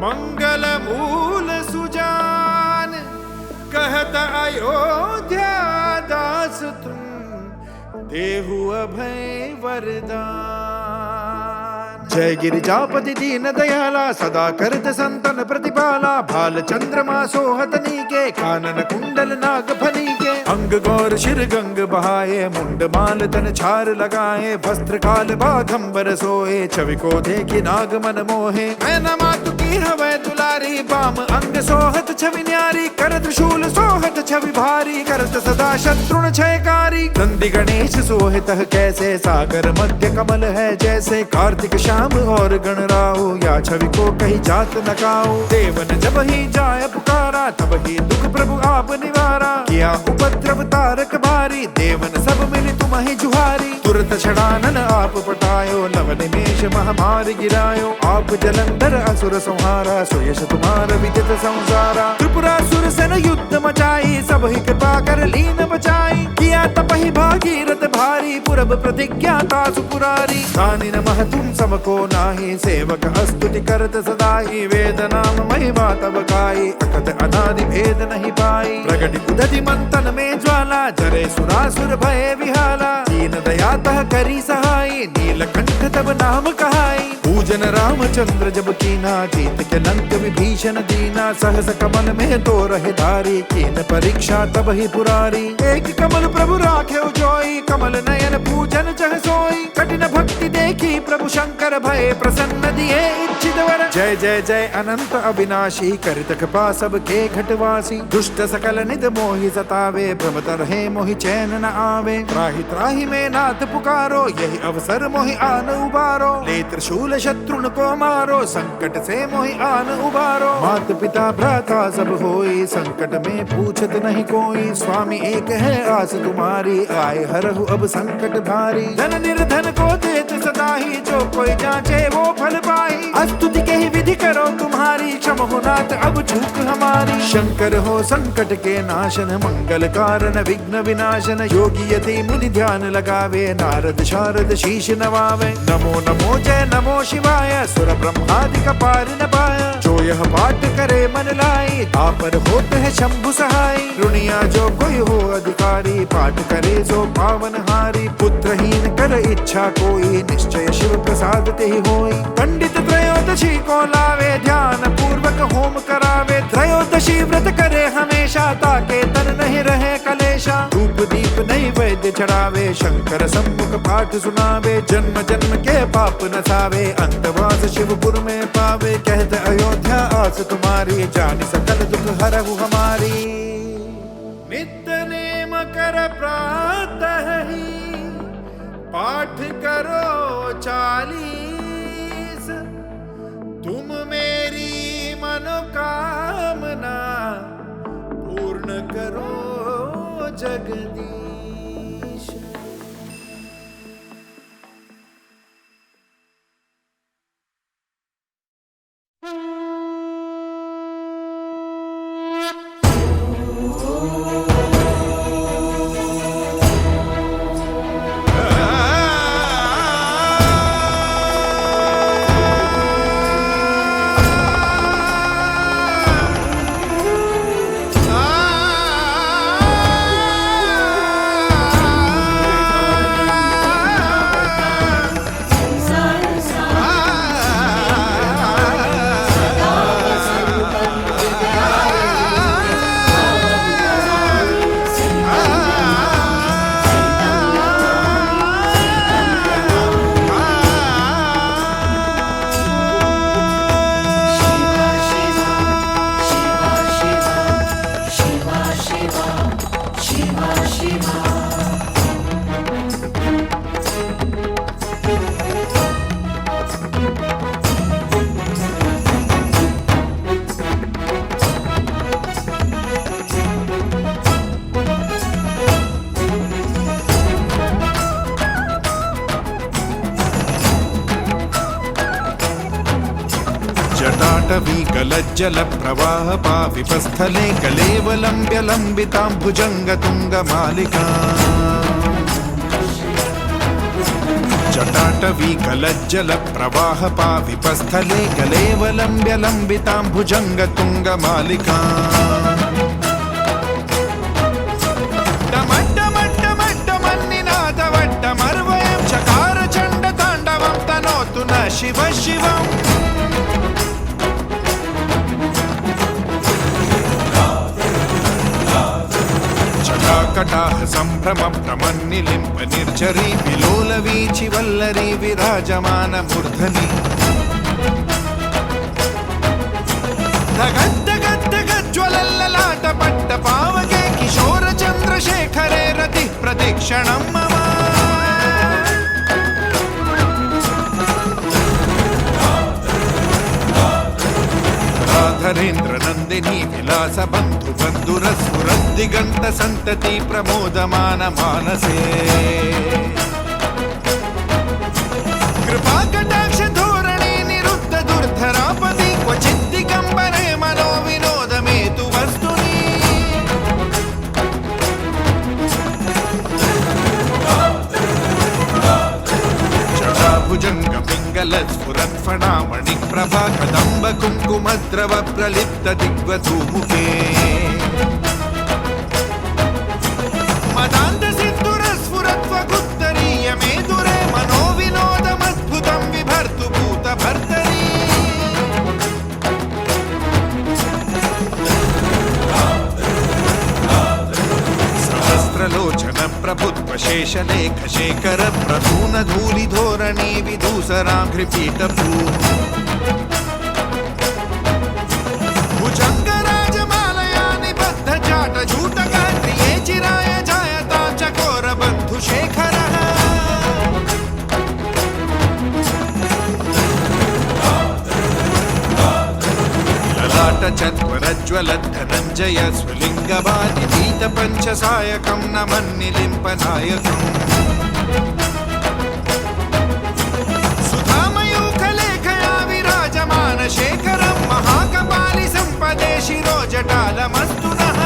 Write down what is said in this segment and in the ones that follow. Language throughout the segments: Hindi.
मंगल मूल सुजान, कहत अयोध्या दास तुम, देहु अभय वरदान। जय गिरिजापति दीन दयाला, सदा करत संतन प्रतिपाला। भाल चंद्रमा सोहत नीके, कानन कुंडल नाग फनी के। अंग गौर शिर गंग बहाए, मुंड माल तन छार लगाए। वस्त्र काल बाघंबर सोए, छवि को देखी नाग मन मोहे। मैना मातु की हवै दुलारी, बाम अंग सोहत छवि न्यारी। कर त्रिशूल सोहत छवि भारी, करत सदा शत्रुन क्षयकारी। नंदी गणेश सोहित कैसे, सागर मध्य कमल है जैसे। कार्तिक श्याम और गणराओ, या छवि को कहीं जात नकाओ। देवन जब ही जाय पुकारा, तब ही दुख प्रभु आप निवारा। किया उपद्रव तारक भारी, देवन सब मिली तुम ही जुहारी। तुरत छड़ानन आप पटायो, नव निमेष महामारी गिरायो। आप जलंधर असुर संहारा, सुयश तुम्हार विदित संसारा। त्रिपुरासुर सेन युद्ध मचाई, सब ही कृपा कर लीन बचाई। किया तपहि भागीरथ भारी, पुरब प्रतिज्ञा तासु पुरारी। दानी नमः तुम सबको नाही, सेवक स्तुति करत सदाई। वेद नाम महिमा तब गाई, अकथ अनादि भेद नहीं पाई। प्रगति उदति मंथन में ज्वाला, जरे सुरासुर भय विहाला। दीन दयातः करी सहाई, नीलकंठ तब नाम कहाई। पूजन रामचंद्र जब कीना, जीत के लंक विभीषण दीना। सहस कमल में तो रहे धारी, कीन परीक्षा तब ही पुरारी। एक कमल प्रभु राखे जोई, कमल नयन पूजन चह सोई। कठिन भक्ति देखी प्रभु शंकर, भय प्रसन्न दिए इच्छित वर। जय जय जय अनंत अविनाशी, करित कृपा सबके घटवासी। दुष्ट सकल निध मोहि सतावे, भ्रमत रहे मोहि चैन न आवे। त्राहि त्राहि में नाथ पुकारो, यही अवसर मोहि आन उबारो। ले त्रिशूल शत्रुन को मारो, संकट से मोहि आन उबारो। मात पिता भ्राता सब होई, संकट में पूछत नहीं कोई। स्वामी एक है आस तुम्हारी, आए हरहु अब संकट भारी। धन निर्धन को देत सदा ही, जो कोई जांचे वो फल पाई। स्तुति के ही विधि करो तुम्हारी, क्षम हो नाथ अब चूक हमारी। शंकर हो संकट के नाशन, मंगल कारण विघ्न विनाशन। योगी यति मुनि ध्यान लगावे, नारद शारद शीश नवावे। नमो नमो जय नमो शिवाय, सुर ब्रह्मादि का पार न पाया। जो यह पाठ करे मन लाई, तापर होते है शंभु सहाय। दुनिया जो कोई हो अधिकारी, पाठ करे सो पावन हारी। पुत्रहीन कर इच्छा कोई, निश्चय शिव प्रसाद ते ही होई। पंडित त्रयोदशी को लावे, ध्यान पूर्वक होम करावे। त्रयोदशी व्रत करे हमेशा, ताके तन नहीं रहे कलेशा। धूप दीप नहीं वैद्य चढ़ावे, शंकर सम्मुख पाठ सुनावे। जन्म जन्म के पाप नसावे, अंतवास शिवपुर में पावे। कहते अयोध्या आस तुम्हारी, जानी सकल दुख हरहु हमारी। नित्य नेम कर प्रातः ही, पाठ करो 40। तुम मेरी मनोकामना, पूर्ण करो जगदीश। जटाटवी गलज्जल प्रवाह पाविपस्थले कलेवलम्ब्य लम्बितां भुजंग तुंग मालिका। जटाटवी कलज्जल प्रवाह पाविपस्थले गलेवलम्ब्य लम्बितां भुजङ्ग तुङ्गमालिका डमड्डमड्डमड्डमन्निनादवड्डमर्वयं चकार चण्डताण्डवं तनोतु न शिव शिवम् कटाह संभ्रम प्रमन्निलिम्प निर्झरी विलोल वीचि वल्लरी विराजमान मूर्धनि धगद्धगद्धगज्ज्वलल्ललाट पट्ट पावके किशोर चन्द्रशेखरे रतिः प्रदीक्षणं मम धरेन्द्र नंदिनी विलास बंधु बंधुरस्फुरद्दिगंत संतति प्रमोदमान मानसे कृपा कटाक्ष धोरणे निरुद्ध दुर्धरापदि क्वचित् दिगंबरे मनो विनोदमेतु वस्तुनि जटाभुजंग स्फुरत्फणामणि प्रभा कदम्ब कुङ्कुमद्रव प्रलिप्त दिग्वधूमुखे मदान्त सिद्धुरस्फुरत्वगुत्तरीय मेदुरे मनोविनोदमद्भुतं विभर्तु भूतभर्तरी सहस्रलोचन प्रभुत्व शेषलेख शेखर प्रसून धूलि धोरणी विदूसराघ्रिपीठभू भुजङ्गराजमालया निबद्ध जाट जूटक क्रिये चिराय जायता चकोर बन्धु शेखरः ललाट चत्वरज्वल धनञ्जय स्वलिङ्गवादि पीत पञ्चसायकं नमन्निलिम्पनायकम् सुधामयूखलेखया विराजमान शेखरं महाकपालि सम्पदे शिरो जटालमस्तु नः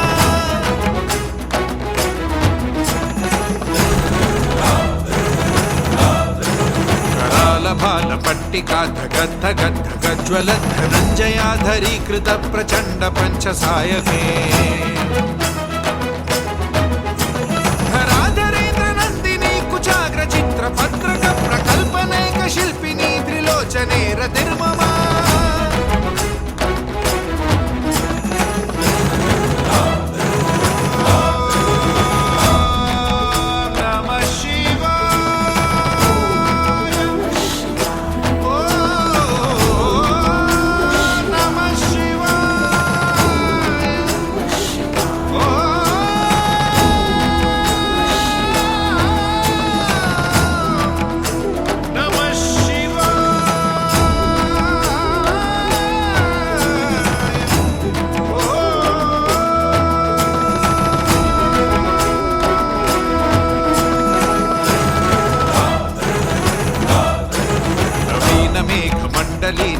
करालभालपट्टिका धगद्धगद्धगज्ज्वल धनञ्जयाधरीकृत प्रचण्ड पञ्चसायके चित्रपत्रक प्रकल्पनैक शिल्पिनी त्रिलोचने रतिर्ममा नमः शिवाय नमः शिवाय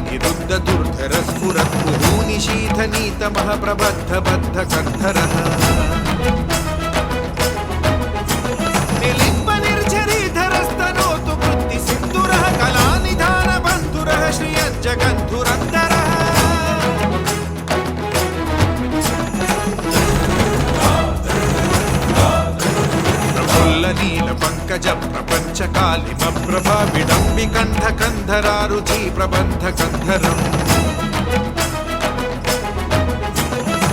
निरुद्ध दुर्धर स्फुरत् कुहूनि शीथनीतमः प्रबद्ध बद्ध कन्धरः निलिम्ब निर्झरीधरस्तनोतु वृत्ति सिन्दुरः कलानिधान बन्धुरः श्रियज्जगन्धुरन्धरः नील पंकज प्रपंच कालिम प्रभा विडंबि कंठ कंधरारुचि प्रबंध कंधरम्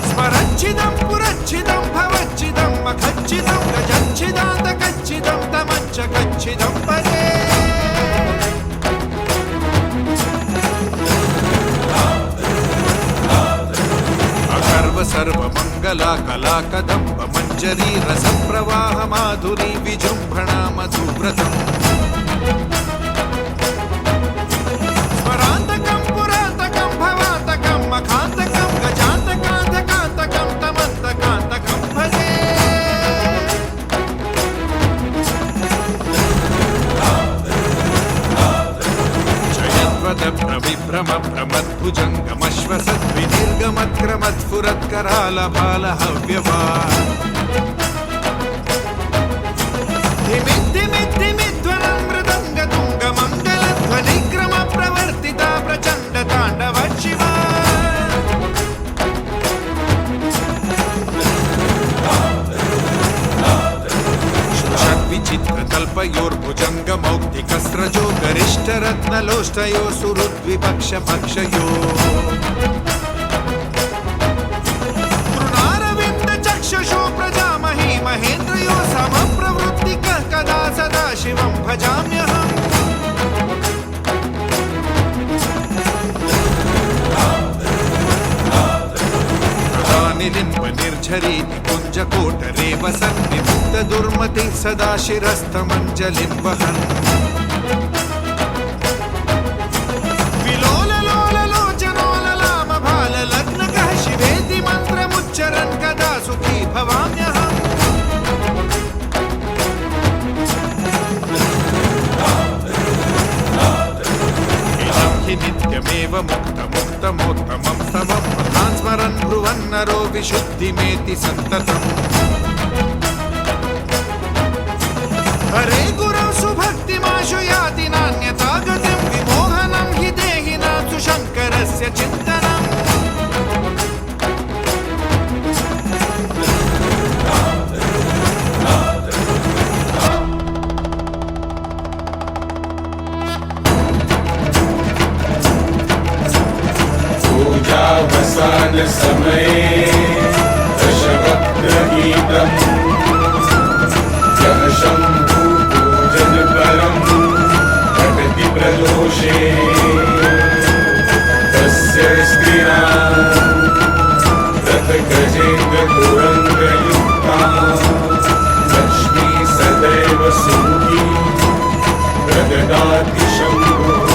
स्मरच्छिदं पुरच्छिदं भवच्छिदं मखच्छिदं गजच्छिदान्तकच्छिदं तमच्च कच्छिदं परे सर्वमङ्गला कला कदम्ब मञ्जरी रसप्रवाह माधुरी विजृम्भणा मधुव्रतम् स्मरान्तकं पुरान्तकं भवान्तकं मखान्तकं गजान्तकान्तकान्तकं तमन्तकान्तकं भजे प्रविभ्रम प्रमद्भुजङ्गमश्वसद्विदीर्घमत्क्रमत्फुरत्करालभालहव्यवा धिमिद्धिमिद्धिमिध्वनं मृदङ्गतुं कल्पयोर्भुजङ्गमौक्तिकस्रजो गरिष्ठरत्नलोष्टयो सुहृद्विपक्षपक्षयो चक्षुषो प्रजामहि महेन्द्रयो समप्रवृत्तिकः कदा सदा शिवं भजाम्यहम् निलिम्ब निर्झरीति कुञ्जकोटरे वसन् विमुक्त दुर्मतिः सदा शिरस्थमञ्जलिं वहन् विलोललोललोचनोललामभाललग्नकः शिवेति मन्त्रमुच्चरन् कदा सुखी भवाम्यहम् नित्यमेव मुक्तमुक्तमोत्तमं स्तवं तान् स्मरन् ब्रुवन्नरो विशुद्धिमेति सन्ततम् हरे गुरौ सुभक्तिमाशु याति नान्यथा गतिं विमोहनं हि देहिनां सुशङ्करस्य चिन्तनम् पूजावसान समये दशवक्त्रगीतम् यः शम्भु पूजन परम् प्रकृति प्रदोषे तस्य स्त्रीणाम् रथगजेन्द्रतुरङ्गयुक्ता लक्ष्मी सदैव सुखी प्रददाति शम्भुः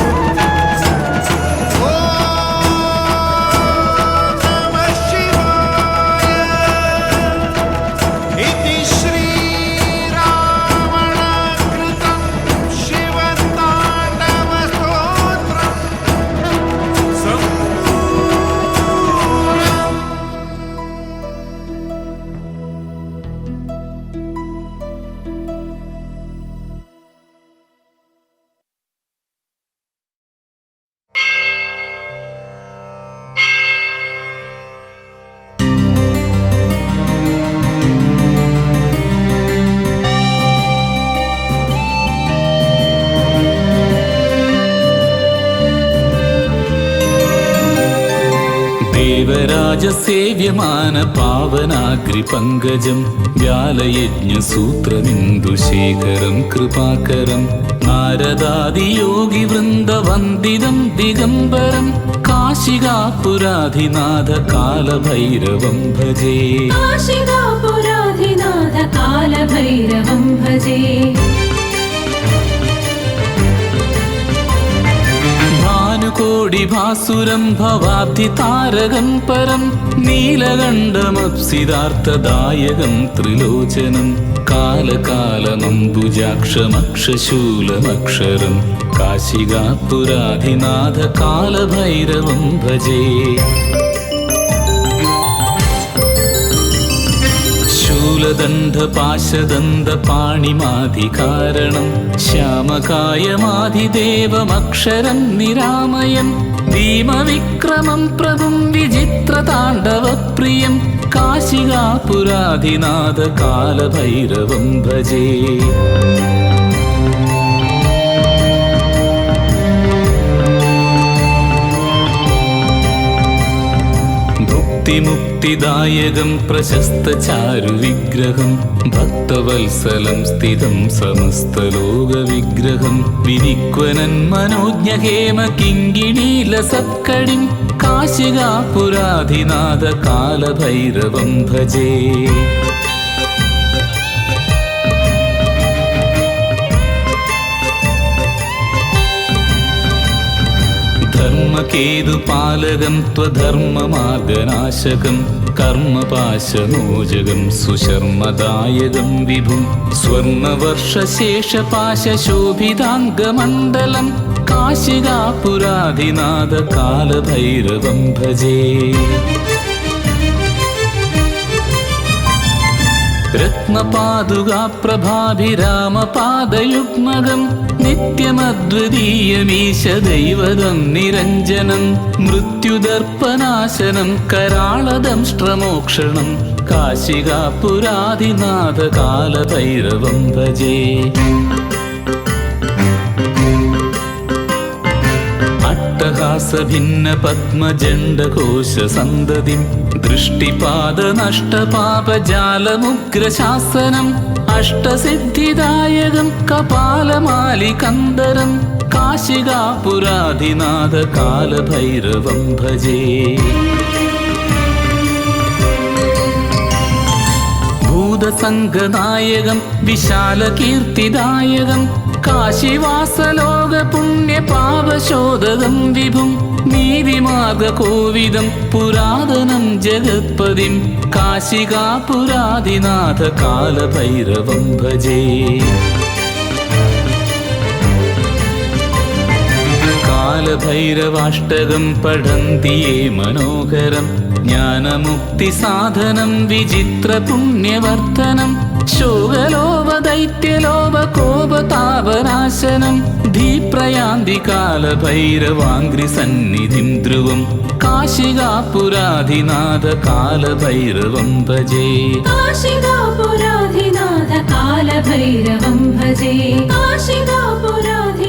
देवराजसेव्यमान पावनाग्रिपङ्कजं व्यालयज्ञसूत्रमिन्दुशेखरं कृपाकरं नारदादियोगिवृन्दवन्दितं दिगम्बरं काशिकापुराधिनाथ कालभैरवं भजे काशिकापुराधिनाथ कालभैरवं भजे कोडिभासुरं भवाब्धितारकं परं नीलकण्ठमप्सिदार्थदायकं त्रिलोचनं कालकालमम्बुजाक्षमक्षशूलमक्षरं काशिकापुराधिनाथ कालभैरवं भजे शूलदण्डपाशदन्तपाणिमाधिकारणं श्यामकायमाधिदेवमक्षरं निरामयं भीमविक्रमं प्रभुं विचित्रताण्डवप्रियं काशिकापुराधिनाथ कालभैरवं भजे मुक्तिदायकं प्रशस्तचारुविग्रहं भक्तवत्सलं स्थितं समस्तलोकविग्रहं विनिक्वनन्मनोज्ञहेम किङ्गिणीलसत्कडिं काशिकापुराधिनाथ कालभैरवं भजे धर्मकेतुपालकं त्वधर्ममार्गनाशकं कर्मपाशमोचकं सुशर्मदायकं विभुं स्वर्णवर्षशेषपाशशोभिताङ्गमण्डलं काशिकापुराधिनाथ कालभैरवं भजे രത്നപാദുകാപ്രഭാഭിരാമപാദയുഗ്മകം നിത്യമദ്വിതീയമീശദൈവതം നിരഞ്ജനം മൃത്യുദർപ്പനാശനം കരാളദംഷ്ട്രമോക്ഷണം കാശികാപുരാധിനാഥ കാലഭൈരവം ഭജേ. അട്ടഹാസഭിന്ന പത്മജണ്ഡകോശ സന്തതിം ദൃഷ്ടിപാദനഷ്ടപാപജാലമുഗ്രശാസനം അഷ്ടസിദ്ധിദായകം കപാലമാലികന്ധരം കാശികാപുരാധിനാഥ കാലഭൈരവം ഭജേ. ഭൂതസംഗനായകം വിശാലകീർത്തിദായകം കാശിവാസലോകപുണ്യപാപശോദകം വിഭും നീതിമാർഗകോവിദം പുരാതനം ജഗത്പതിം കാശികാപുരാധിനാഥ കാലഭൈരവം ഭജേ. കാലഭൈരവാഷ്ടകം പഠന്തി യേ മനോഹരം ജ്ഞാനമുക്തിസാധനം വിചിത്രപുണ്യവർദ്ധനം ശോകലോപദൈത്യലോപകോപതാപനാശനം ധീപ്രയാന്തി കാലഭൈരവാംഘ്രിസന്നിധിം ധ്രുവം കാശികാപുരാധിനാഥ കാലഭൈരവം ഭജേ. കാശികാപുരാധിനാഥ കാലഭൈരവം ഭജേ. കാശികാപുരാധി